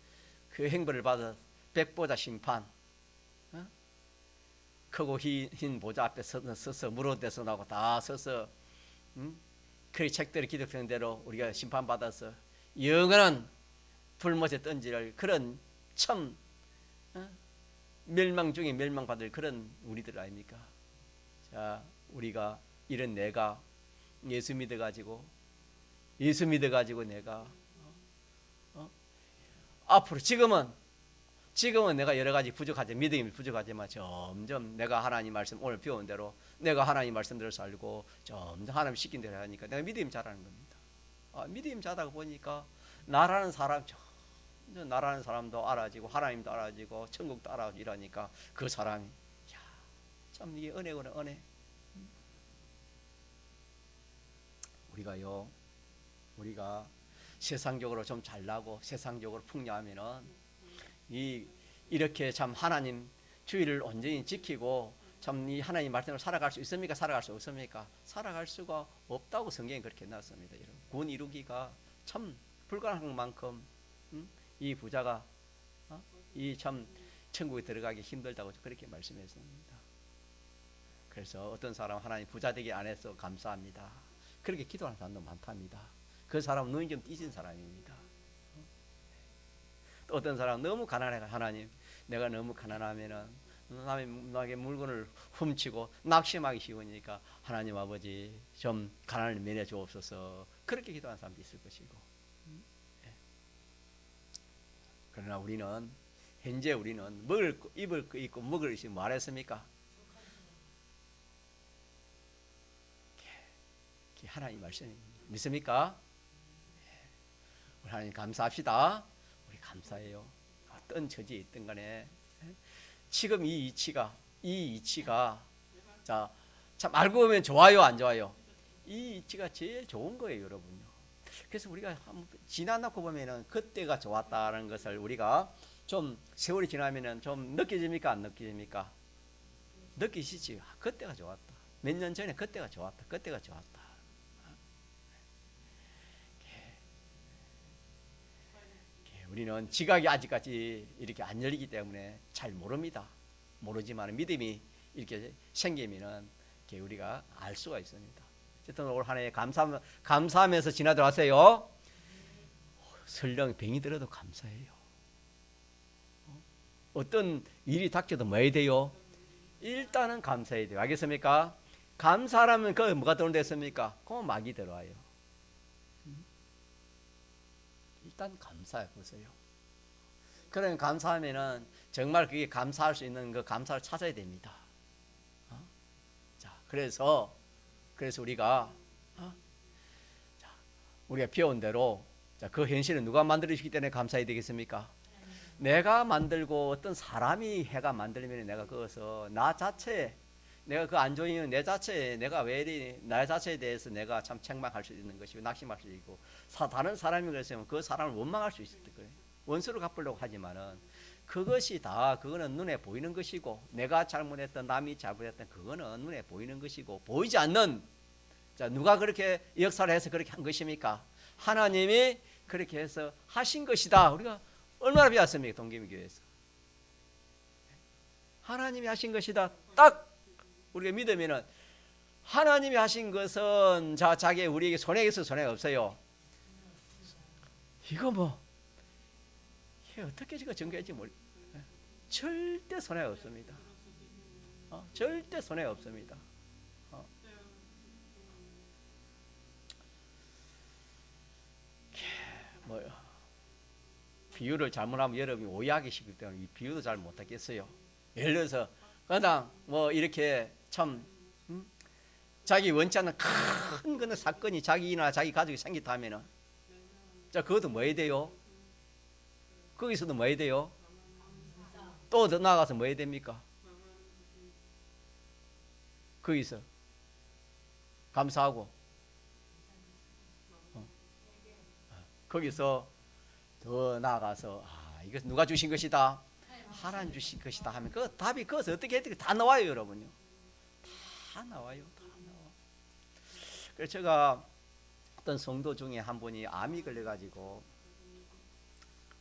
그 행벌을 받아 백보자 심판, 크고 흰 보좌 앞에 서서 무릎에서 나고 다 서서 그 책들의 기록된 대로 우리가 심판받아서 영원한 불못에 던질 그런 참 멸망 중에 멸망받을 그런 우리들 아닙니까? 자, 우리가 이런 내가 예수 믿어가지고 내가 앞으로 지금은 내가 여러 가지 부족하지 믿음이 부족하지만 점점 내가 하나님 말씀 오늘 배운 대로 내가 하나님 말씀대로 살고 점점 하나님 시킨 대로 하니까 내가 믿음이 자라는 겁니다. 믿음이 자라다 보니까 나라는 사람도 알아지고 하나님도 알아지고 천국도 알아지고 이러니까 그 사람이 참 이게 은혜구나 은혜. 우리가 세상적으로 좀 잘나고 세상적으로 풍요하면은 이렇게 참 하나님 주의를 온전히 지키고 참 이 하나님 말씀으로 살아갈 수 있습니까? 살아갈 수 없습니까? 살아갈 수가 없다고 성경이 그렇게 놨습니다. 여러분. 군 이루기가 참 불가능한 만큼 이 부자가 이 참 천국에 들어가기 힘들다고 그렇게 말씀했습니다. 그래서 어떤 사람 하나님 부자 되기 안 해서 감사합니다. 그렇게 기도하는 사람도 많답니다. 그 사람은 눈이 좀 띄진 사람입니다. 또 어떤 사람은 너무 가난해가 하나님 내가 너무 가난하면은 남의 물건을 훔치고 낙심하기 쉬우니까 하나님 아버지 좀 가난을 면해 주옵소서 그렇게 기도하는 사람도 있을 것이고 그러나 현재 우리는 입을 거 있고 먹을 것이 뭐 했습니까? 하나님 말씀 믿습니까? 우리 하나님 감사합시다. 우리 감사해요. 어떤 처지에 있든 간에 지금 이 이치가 자, 참 알고 보면 좋아요 안 좋아요? 이 이치가 제일 좋은 거예요, 여러분요. 그래서 우리가 지나놓고 보면은 그때가 좋았다는 것을 우리가 좀 세월이 지나면은 좀 느껴집니까? 안 느껴집니까? 느끼시지? 그때가 좋았다. 몇 년 전에 그때가 좋았다. 우리는 지각이 아직까지 이렇게 안 열리기 때문에 잘 모릅니다. 모르지만 믿음이 이렇게 생기면은 우리가 알 수가 있습니다. 어쨌든 올 한 해 감사하면서 지나도록 하세요. 설령 병이 들어도 감사해요. 어떤 일이 닥쳐도 뭐 해야 돼요? 일단은 감사해야 돼요. 알겠습니까? 감사하면 그 뭐가 들어온댔습니까? 그 막이 들어와요. 일단 감사해 보세요. 그러면 감사하면은 정말 그게 감사할 수 있는 그 감사를 찾아야 됩니다. 자, 그래서 우리가 우리가 배운 대로 그 현실은 누가 만들어주기 때문에 감사해야 되겠습니까? 내가 만들고 어떤 사람이 해가 만들면 내가 그것을 나 자체 내가 그 안 좋은 내 자체에 내가 왜 이리 나 자체에 대해서 내가 참 책망할 수 있는 것이고 낙심할 수 있고 다른 사람이 그랬으면 그 사람을 원망할 수 있을 거예요. 원수를 갚으려고 하지만은 그것이 다 그거는 눈에 보이는 것이고 내가 잘못했던 남이 잘못했던 그거는 눈에 보이는 것이고 보이지 않는 자 누가 그렇게 역사를 해서 그렇게 한 것입니까? 하나님이 그렇게 해서 하신 것이다. 우리가 얼마나 배웠습니까? 동계미교회에서 하나님이 하신 것이다. 딱 우리가 믿으면은 하나님이 하신 것은 자기 우리에게 손해가 있어 손해가 없어요. 이거 뭐 이게 어떻게 지금 전개할지 모르. 절대 손해가 없습니다. 절대 손해가 없습니다. 뭐요? 비유를 잘못하면 여러분이 오해하기 쉽기 때문에 이 비유도 잘 못하겠어요. 예를 들어서 그냥 뭐 이렇게 참 자기 원치 않는 큰 그런 사건이 자기나 자기 가족이 생겼다면은 자 그것도 뭐 해야 돼요? 거기서도 뭐 해야 돼요? 또 더 나아가서 뭐 해야 됩니까? 거기서 감사하고 거기서 더 나아가서 이것 누가 주신 것이다? 하나님 주신 것이다 하면 그 답이 거기서 어떻게 해야 다 나와요 여러분요. 다 나와요. 다 나와. 그래서 제가 어떤 성도 중에 한 분이 암이 걸려가지고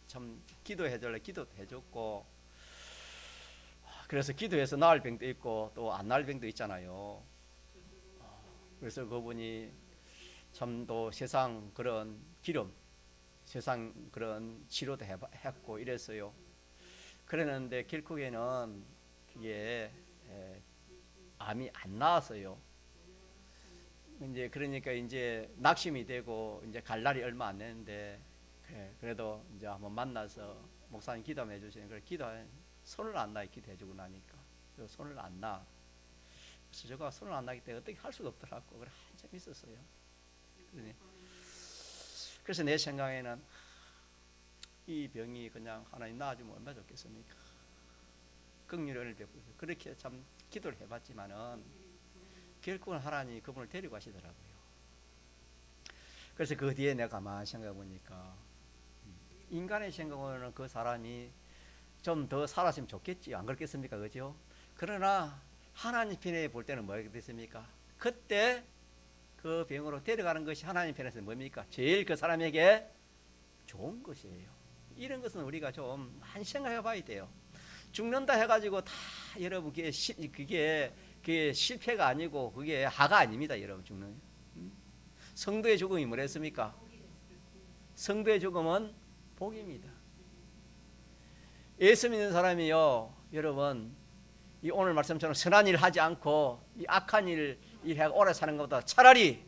참 기도해달래 기도도 해줬고 그래서 기도해서 나을 병도 있고 또 안 나을 병도 있잖아요. 그래서 그분이 참 또 세상 그런 기름 세상 그런 치료도 했고 이랬어요. 그랬는데 결국에는 그게 암이 안 나왔어요. 이제 그러니까 이제 낙심이 되고 이제 갈 날이 얼마 안 됐는데 그래도 이제 한번 만나서 목사님 기도해 주시는 걸 기도해 손을 안 나 기도해주고 나니까 손을 안 나. 그래서 제가 손을 안 나기 때문에 어떻게 할 수가 없더라고. 그래 한참 있었어요. 그래서 내 생각에는 이 병이 그냥 하나님 나아지면 얼마나 좋겠습니까? 긍휼을 베풀고 그렇게 참 기도를 해봤지만은 결국은 하나님이 그분을 데리고 가시더라고요. 그래서 그 뒤에 내가 가만히 생각해 보니까 인간의 생각으로는 그 사람이 좀 더 살았으면 좋겠지 안 그렇겠습니까? 그죠? 그러나 하나님 편에 볼 때는 뭐가 됐습니까? 그때 그 병으로 데려가는 것이 하나님 편에서 뭡니까? 제일 그 사람에게 좋은 것이에요. 이런 것은 우리가 좀 많이 생각해 봐야 돼요. 죽는다 해가지고 다 여러분 그게 실패가 아니고 그게 하가 아닙니다. 여러분 죽는 성도의 죽음이 뭐랬습니까? 성도의 죽음은 복입니다. 예수 믿는 사람이요 여러분 이 오늘 말씀처럼 선한 일 하지 않고 이 악한 일하고 오래 사는 것보다 차라리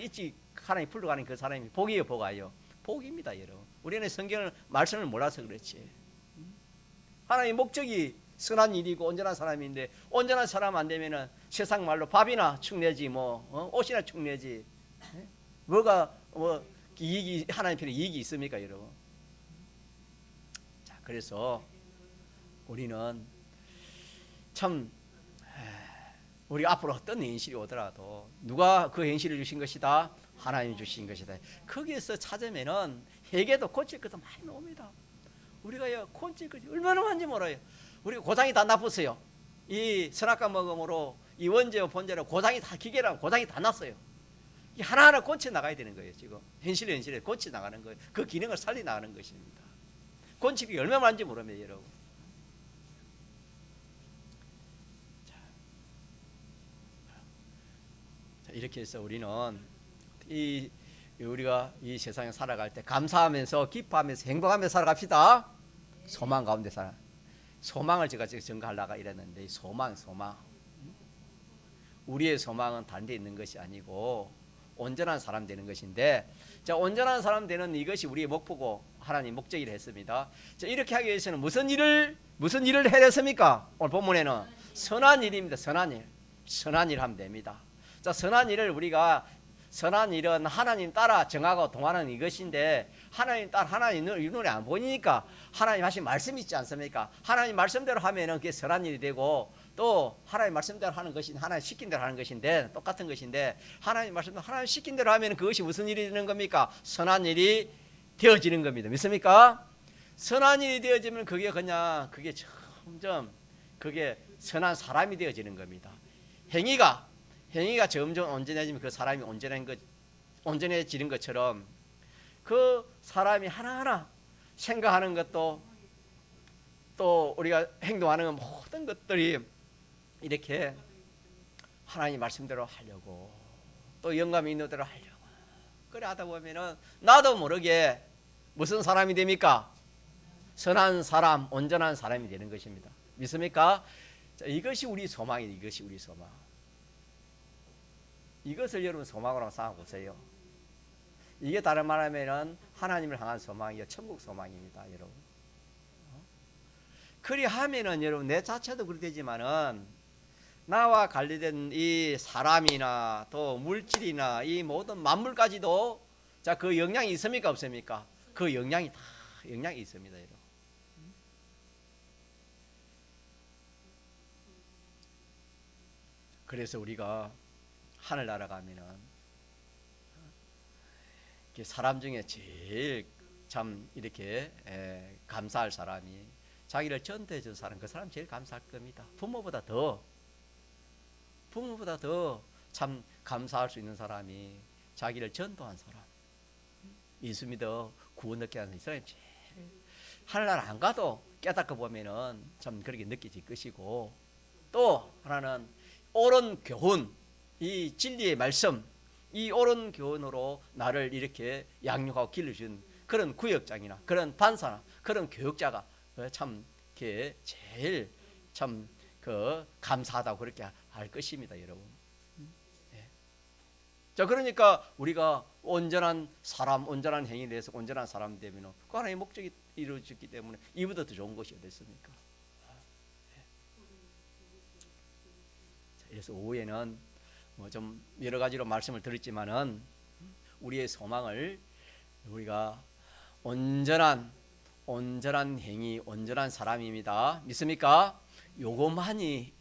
일찍 하나님 불러가는 그 사람이 복이에요 복아요? 복입니다 여러분. 우리는 성경을 말씀을 몰라서 그렇지. 하나님의 목적이 선한 일이고 온전한 사람인데 온전한 사람 안 되면은 세상 말로 밥이나 축내지 뭐 옷이나 축내지 뭐가 뭐 이익이 하나님 편에 이익이 있습니까 여러분? 자 그래서 우리는 참 우리 앞으로 어떤 현실이 오더라도 누가 그 현실을 주신 것이다? 하나님이 주신 것이다. 거기에서 찾으면은 회개도 고칠 것도 많이 나옵니다. 우리가 고칠 것이 얼마나 많은지 몰라요. 우리가 고장이 다 나빴어요. 이 선악과 먹음으로 이 원죄와 본죄로 고장이 다 기계랑 고장이 다 났어요. 이 하나하나 고쳐 나가야 되는 거예요. 지금 현실에 고쳐 나가는 거예요. 그 기능을 살리 나가는 것입니다. 고치기 얼마나 많은지 모릅니다, 여러분. 이렇게 해서 우리는 우리가 이 세상에 살아갈 때 감사하면서 기뻐하면서 행복하면서 살아갑시다. 소망 가운데 살아. 소망을 제가 지금 전가하려고 이랬는데 소망 우리의 소망은 다른 데 있는 것이 아니고 온전한 사람 되는 것인데, 자, 온전한 사람 되는 이것이 우리의 목표고 하나님 목적이라 했습니다. 자, 이렇게 하기 위해서는 무슨 일을 해야 됐습니까? 오늘 본문에는 선한 일입니다. 선한 일 하면 됩니다. 자, 선한 일은 하나님 따라 정하고 동하는 이것인데, 하나님 따라 하나님 눈에 안 보이니까 하나님 하신 말씀이 있지 않습니까? 하나님 말씀대로 하면은 그게 선한 일이 되고, 또 하나님 말씀대로 하는 것이 하나님 시킨 대로 하는 것인데 똑같은 것인데, 하나님 말씀대로 하나님 시킨 대로 하면 그것이 무슨 일이 되는 겁니까? 선한 일이 되어지는 겁니다. 믿습니까? 선한 일이 되어지면 그게 점점 그게 선한 사람이 되어지는 겁니다. 행위가 점점 온전해지면 그 사람이 온전해지는 것처럼 그 사람이 하나하나 생각하는 것도 또 우리가 행동하는 모든 것들이 이렇게 하나님 말씀대로 하려고, 또 영감이 있는 대로 하려고 그래 하다 보면은 나도 모르게 무슨 사람이 됩니까? 선한 사람, 온전한 사람이 되는 것입니다. 믿습니까? 자, 이것이 우리 소망이에요. 이것이 우리 소망. 이것을 여러분 소망으로 삼아보세요. 이게 다른 말하면은 하나님을 향한 소망이요, 천국 소망입니다, 여러분. 그리하면은 여러분 내 자체도 그렇게 되지만은 나와 관련된 이 사람이나 또 물질이나 이 모든 만물까지도, 자, 그 영향이 있습니까, 없습니까? 그 영향이 있습니다, 여러분. 그래서 우리가 하늘나라 가면은 사람 중에 제일 참 이렇게 감사할 사람이, 자기를 전도해 준 사람, 그 사람 제일 감사할 겁니다. 부모보다 더 참 감사할 수 있는 사람이 자기를 전도한 사람, 예수 믿어 구원 얻게 하는 사람이 제일, 하늘나라 안 가도 깨닫고 보면은 참 그렇게 느껴질 것이고, 또 하나는 옳은 교훈, 이 진리의 말씀, 이 옳은 교훈으로 나를 이렇게 양육하고 길러준 그런 구역장이나 그런 판사나 그런 교육자가 참 제일 참 감사하다고 그렇게 할 것입니다, 여러분. 네. 자, 그러니까 우리가 온전한 사람, 온전한 행위에 대해서 온전한 사람 되면은 그 하나의 목적이 이루어졌기 때문에 이보다 더 좋은 것이 어딨습니까? 네. 자, 그래서 오후에는 좀 여러 가지로 말씀을 드렸지만은 우리의 소망을 우리가 온전한 행위, 온전한 사람입니다. 믿습니까? 요것만이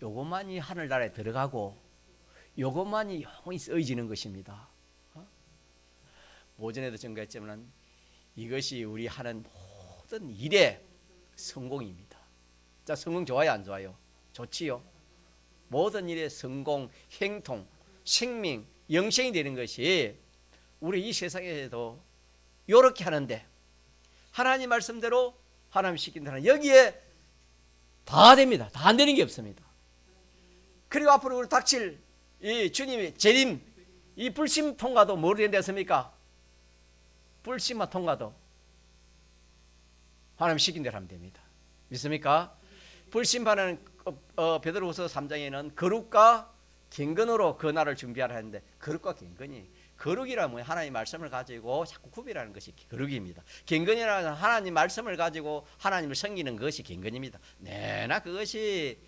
하늘나라에 들어가고 요것만이 영원히 쓰여지는 것입니다. 모전에도 증거했지만 이것이 우리 하는 모든 일의 성공입니다. 자, 성공 좋아요, 안 좋아요? 좋지요. 모든 일의 성공, 행통, 생명, 영생이 되는 것이 우리 이 세상에도 이렇게 하는데, 하나님 말씀대로 하나님 시킨 대로 여기에 다 됩니다. 다 안 되는 게 없습니다. 그리고 앞으로 우리 닥칠 이 주님의 재림, 이 불심 통과도 뭐로 된다 했습니까? 불심만 통과도 하나님 시킨 대로 하면 됩니다. 믿습니까? 불심판은 베드로후서 3장에는 거룩과 경건으로 그 날을 준비하라 했는데, 거룩과 경건이, 거룩이란 뭐예요? 하나님 말씀을 가지고 자꾸 구별하는 것이 거룩입니다. 경건이라는 하나님 말씀을 가지고 하나님을 섬기는 것이 경건입니다. 내나 그것이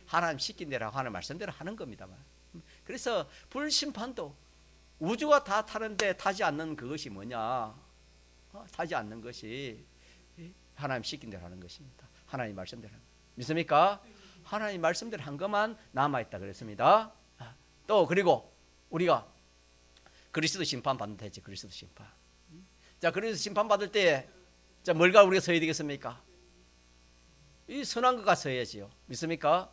하나님 시킨 대로 하는 말씀대로 하는 겁니다만. 그래서 불심판도 우주가 다 타는데 타지 않는 그것이 뭐냐? 타지 않는 것이 하나님 시킨 대로 하는 것입니다. 하나님 말씀대로 하는 것. 믿습니까? 하나님 말씀대로 한 것만 남아있다 그랬습니다. 또 그리고 우리가 그리스도 심판 받는 대지, 그리스도 심판. 자, 그리스도 심판 받을 때, 자, 뭘가 우리가 서야 되겠습니까? 이 선한 것과 서야지요. 믿습니까?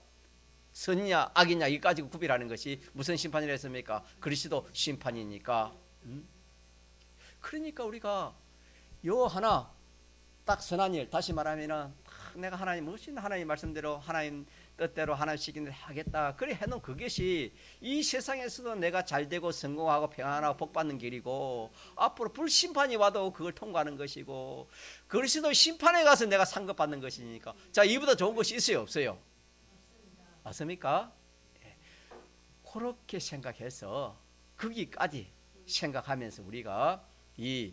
선이냐 악이냐 이 가지고 구별하는 것이 무슨 심판이라 했습니까? 그리스도 심판이니까. 그러니까 우리가 요 하나 딱 선한 일, 다시 말하면은 내가 하나님 무슨 하나님 말씀대로 하나님 뜻대로 하나님 시키는 대로 하겠다 그래 해놓은 그것이 이 세상에서도 내가 잘되고 성공하고 평안하고 복받는 길이고 앞으로 불심판이 와도 그걸 통과하는 것이고 그리스도 심판에 가서 내가 상급받는 것이니까 자 이보다 좋은 것이 있어요 없어요? 맞습니까? 그렇게 생각해서 거기까지 생각하면서 우리가 이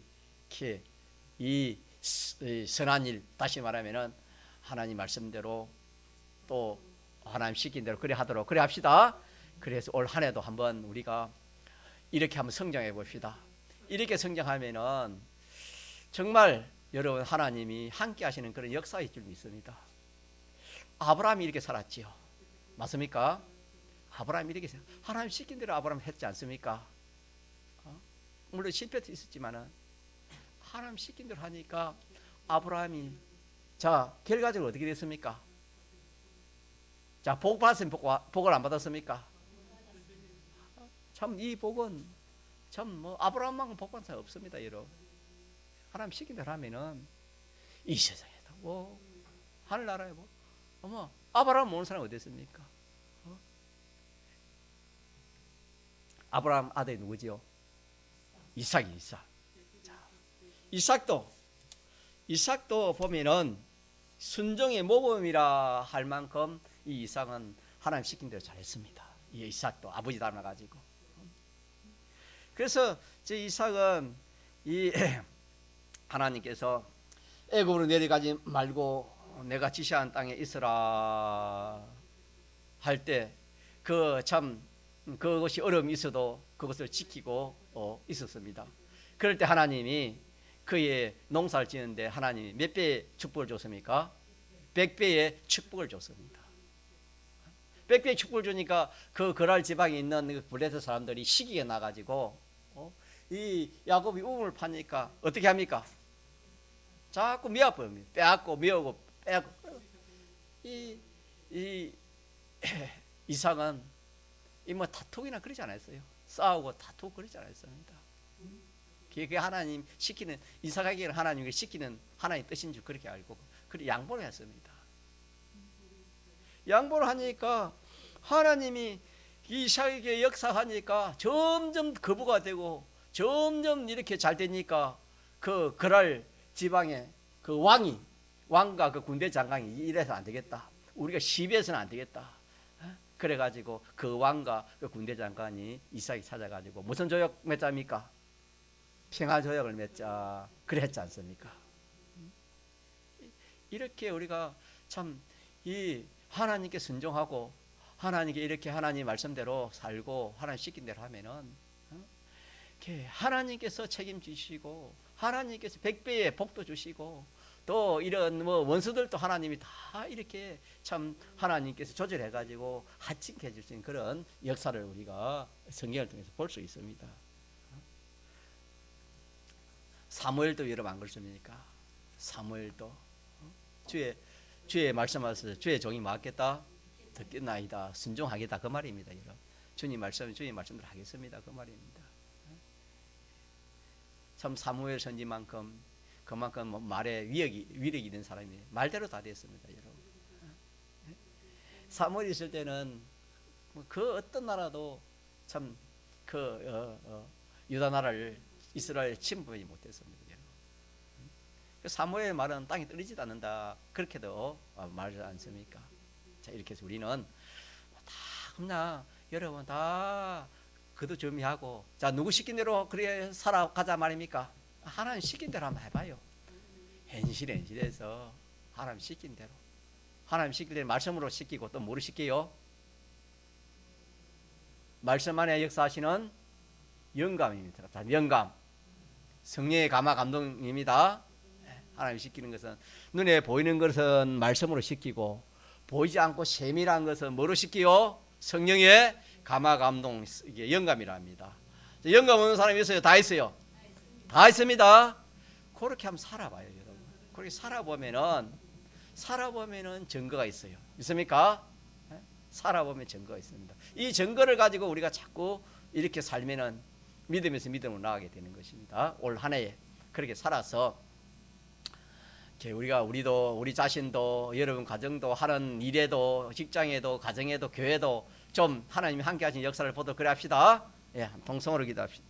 선한 일 다시 말하면은 하나님 말씀대로 또 하나님 시킨 대로 그래 하도록 그래 합시다. 그래서 올 한 해도 한번 우리가 이렇게 한번 성장해 봅시다. 이렇게 성장하면은 정말 여러분 하나님이 함께 하시는 그런 역사일 줄 믿습니다. 아브라함이 이렇게 살았지요. 맞습니까? 아브라함이 이렇게 하나님 시킨 대로 아브라함 했지 않습니까? 물론 실패도 있었지만은 하나님 시킨 대로 하니까 아브라함이 자 결과적으로 어떻게 됐습니까? 자 복 받았으면 복을 안 받았습니까? 참 이 복은 참 뭐 아브라함만큼 복 받은 사람 없습니다, 여러분. 하나님 시킨 대로 하면은 이 세상에도 뭐 하늘나라에 뭐 어머 아브라함 모르는 사람 어디 있습니까? 아브라함 아들이 누구지요? 이삭이 이삭. 자, 이삭도 보면은 순종의 모범이라 할 만큼 이 이삭은 하나님 시킨 대로 잘했습니다. 이 이삭도 아버지 닮아가지고. 그래서 제 이삭은 이 하나님께서 애굽으로 내려가지 말고 내가 지시한 땅에 있으라 할 때 그 참 그것이 어려움이 있어도 그것을 지키고 있었습니다. 그럴 때 하나님이 그의 농사를 지는데 하나님이 몇 배의 축복을 줬습니까? 100배의 축복을 줬습니다. 100배의 축복을 주니까 그 거랄 지방에 있는 그 블레셋 사람들이 시기가 나가지고 이 야곱이 우물을 파니까 어떻게 합니까? 자꾸 미워버립니다. 빼앗고 미우고 빼앗고 이 이삭은 이 뭐 다투기나 그러지 않았어요. 싸우고 다투고 그러지 않았습니다. 그게 하나님 시키는 이삭에게는 하나님이 시키는 하나님 뜻인 줄 그렇게 알고 그렇게 양보를 했습니다. 양보를 하니까 하나님이 이삭에게 역사하니까 점점 거부가 되고 점점 이렇게 잘 되니까 그 그랄 지방에 그 왕과 그 군대 장관이 이래서 안 되겠다. 우리가 시비해서는 안 되겠다. 그래가지고 그 왕과 그 군대 장관이 이삭이 찾아가지고 무슨 조약 맺자입니까? 평화 조약을 맺자. 그랬지 않습니까? 이렇게 우리가 참 이 하나님께 순종하고 하나님께 이렇게 하나님 말씀대로 살고 하나님 시킨 대로 하면은 하나님께서 책임지시고 하나님께서 100배의 복도 주시고 또 이런 뭐 원수들도 하나님이 다 이렇게 참 하나님께서 조절해 가지고 하칭해 주신 그런 역사를 우리가 성경을 통해서 볼 수 있습니다. 사무엘도 여러분 안 그렇습니까? 사무엘도 주의 말씀하셔서 주의 종이 맞겠다 듣겠나이다 순종하겠다 그 말입니다. 여러분 주님 말씀대로 하겠습니다 그 말입니다. 참 사무엘 선지만큼 그만큼 말에 위력이 있는 사람이 말대로 다 됐습니다, 여러분. 사무엘 있을 때는 그 어떤 나라도 참 유다 나라를 이스라엘 침범하지 못했습니다, 여러분. 사무엘의 말은 땅에 떨어지지 않는다 그렇게도 말하지 않습니까? 자 이렇게 해서 우리는 다 그냥 여러분 다 그도 준비하고 자 누구 시킨 대로 그래 살아가자 말입니까? 하나님 시킨 대로 한번 해봐요. 현실에서 하나님 시킨 대로 하나님 시킬 대로 말씀으로 시키고 또 뭐로 시켜요? 말씀 안에 역사하시는 영감입니다. 영감 성령의 감화 감동입니다. 하나님 시키는 것은 눈에 보이는 것은 말씀으로 시키고 보이지 않고 세밀한 것은 뭐로 시키요? 성령의 감화 감동 이게 영감이라 합니다. 영감 없는 사람이 있어요? 다 있어요? 다 있습니다. 그렇게 한번 살아봐요, 여러분. 그렇게 살아보면은 증거가 있어요. 있습니까? 살아보면 증거가 있습니다. 이 증거를 가지고 우리가 자꾸 이렇게 살면은 믿음에서 믿음으로 나아가게 되는 것입니다. 올 한 해에 그렇게 살아서 우리도 우리 자신도 여러분 가정도 하는 일에도 직장에도 가정에도 교회도 좀 하나님이 함께 하신 역사를 보도록 그래 합시다. 예, 동성으로 기도합시다.